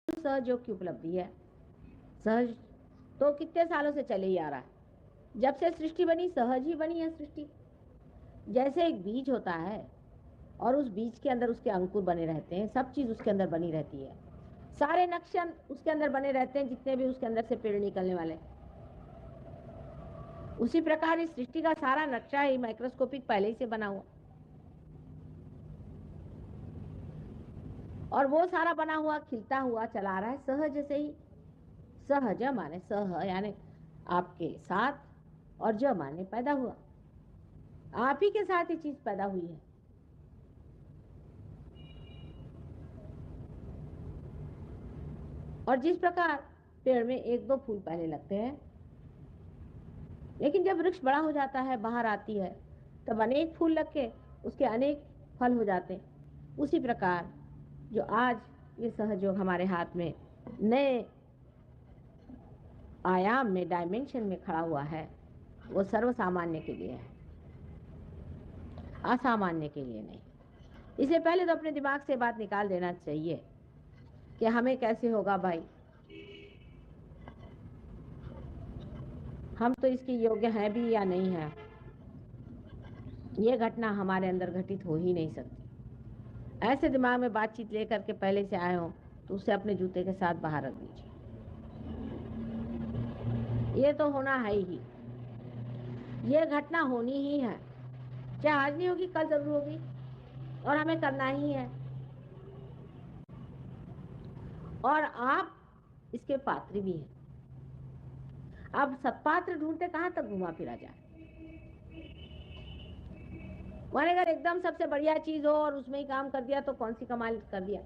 सहज योग की उपलब्धि है। सहज तो कितने सालों से चले ही आ रहा है, जब से सृष्टि बनी सहज ही बनी है सृष्टि। जैसे एक बीज होता है और उस बीज के अंदर उसके अंकुर बने रहते हैं, सब चीज उसके अंदर बनी रहती है, सारे नक्शे उसके अंदर बने रहते हैं, जितने भी उसके अंदर से पेड़ निकलने वाले। उसी प्रकार इस सृष्टि का सारा नक्शा ही माइक्रोस्कोपिक पहले ही से बना हुआ, और वो सारा बना हुआ खिलता हुआ चला रहा है सहज से ही। सहज माने सह यानी आपके साथ, और ज माने पैदा हुआ, आप ही के साथ ये चीज पैदा हुई है। और जिस प्रकार पेड़ में एक दो फूल पहले लगते हैं, लेकिन जब वृक्ष बड़ा हो जाता है, बाहर आती है, तब अनेक फूल लग के उसके अनेक फल हो जाते हैं। उसी प्रकार जो आज ये सहयोग हमारे हाथ में नए आयाम में, डायमेंशन में खड़ा हुआ है, वो सर्वसामान्य के लिए है, असामान्य के लिए नहीं। इससे पहले तो अपने दिमाग से बात निकाल देना चाहिए कि हमें कैसे होगा भाई, हम तो इसके योग्य हैं भी या नहीं है। ये घटना हमारे अंदर घटित हो ही नहीं सकती। ऐसे दिमाग में बातचीत लेकर के पहले से आए हो तो उसे अपने जूते के साथ बाहर रख दीजिए। ये तो होना है ही, ये घटना होनी ही है, चाहे आज नहीं होगी कल जरूर होगी, और हमें करना ही है। और आप इसके पात्र भी हैं। अब सत्पात्र ढूंढते कहां तक घुमा फिरा जाए। माने अगर एकदम सबसे बढ़िया चीज हो और उसमें ही काम कर दिया तो कौन सी कमाल कर दिया।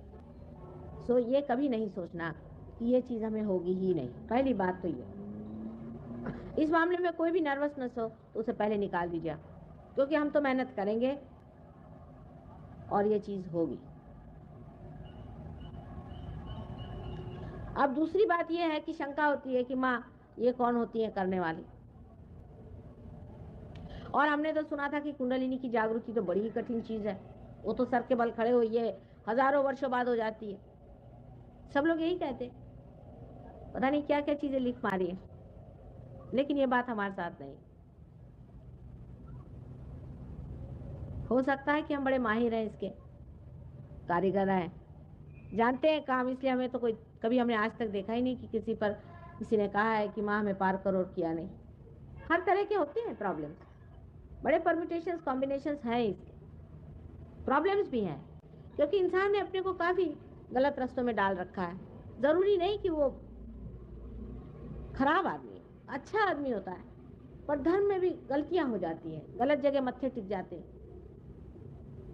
सो ये कभी नहीं सोचना कि ये चीज हमें होगी ही नहीं। पहली बात तो ये, इस मामले में कोई भी नर्वसनेस हो तो उसे पहले निकाल दीजिए, क्योंकि हम तो मेहनत करेंगे और ये चीज होगी। अब दूसरी बात ये है कि शंका होती है कि माँ ये कौन होती है करने वाली। और हमने तो सुना था कि कुंडलिनी की जागृति तो बड़ी ही कठिन चीज है, वो तो सर के बल खड़े हुई है, हजारों वर्षों बाद हो जाती है। सब लोग यही कहते, पता नहीं क्या क्या चीजें लिख मारी है, लेकिन ये बात हमारे साथ नहीं। हो सकता है कि हम बड़े माहिर हैं, इसके कारीगर हैं, जानते हैं काम, इसलिए हमें तो कोई, कभी हमने आज तक देखा ही नहीं कि किसी पर किसी ने कहा है कि माँ हमें पार करो, किया नहीं। हर तरह के होते हैं प्रॉब्लम्स, बड़े परम्यूटेशंस कॉम्बिनेशंस हैं, इसके प्रॉब्लम्स भी हैं, क्योंकि इंसान ने अपने को काफी गलत रास्तों में डाल रखा है। जरूरी नहीं कि वो खराब आदमी, अच्छा आदमी होता है, पर धर्म में भी गलतियां हो जाती हैं, गलत जगह मत्थे टिक जाते हैं,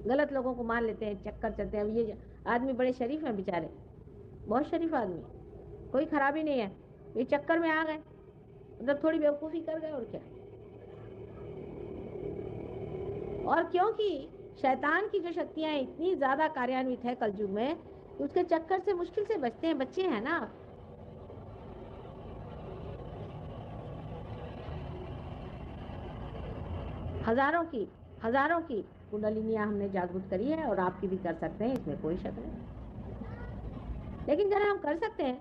गलत लोगों को मान लेते हैं, चक्कर चलते हैं। अब ये आदमी बड़े शरीफ हैं बेचारे, बहुत शरीफ आदमी, कोई खराबी नहीं है, ये चक्कर में आ गए, मतलब थोड़ी बेवकूफ़ी कर गए और क्या। और क्योंकि शैतान की जो शक्तियां इतनी ज्यादा कार्यान्वित है कलयुग में, उसके चक्कर से मुश्किल से बचते हैं, बच्चे हैं ना। हजारों की कुंडलिनियां हमने जागरूक करी है, और आपकी भी कर सकते हैं, इसमें कोई शक नहीं। लेकिन अगर हम कर सकते हैं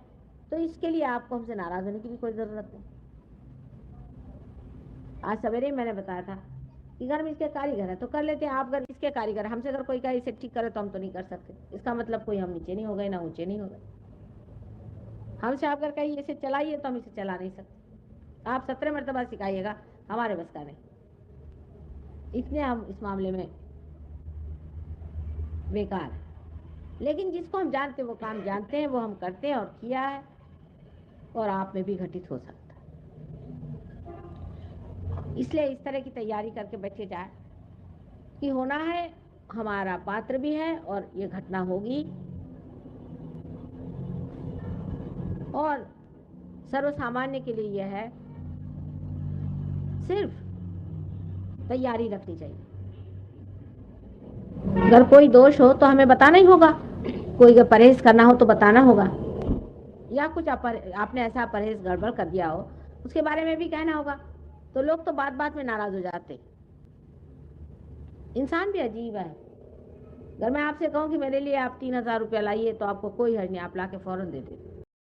तो इसके लिए आपको हमसे नाराज होने की भी कोई जरूरत नहीं। आज सवेरे ही मैंने बताया था कि घर में इसके कारीगर है तो कर लेते हैं, आप अगर इसके कारीगर, हमसे अगर कोई कहे इसे ठीक करे तो हम तो नहीं कर सकते। इसका मतलब कोई हम नीचे नहीं हो गए ना ऊंचे नहीं हो गए। हमसे आप अगर कहिए इसे चलाइए तो हम इसे चला नहीं सकते। आप 17 मरतबा सिखाइएगा, हमारे बस का नहीं। इसलिए हम इस मामले में बेकार है। लेकिन जिसको हम जानते हैं, वो काम जानते हैं, वो हम करते हैं और किया है, और आप में भी घटित हो सकता है। इसलिए इस तरह की तैयारी करके बैठे जाए कि होना है, हमारा पात्र भी है और ये घटना होगी, और सर्वसामान्य के लिए यह है, सिर्फ तैयारी रखनी चाहिए। अगर कोई दोष हो तो हमें बताना ही होगा, कोई परहेज करना हो तो बताना होगा, या कुछ आपने ऐसा परहेज गड़बड़ कर दिया हो उसके बारे में भी कहना होगा। तो लोग तो बात बात में नाराज हो जाते। इंसान भी अजीब है, अगर मैं आपसे कहूँ कि मेरे लिए आप 3,000 रुपया लाइए तो आपको कोई हर्ज नहीं, आप ला के फ़ौरन दे देते।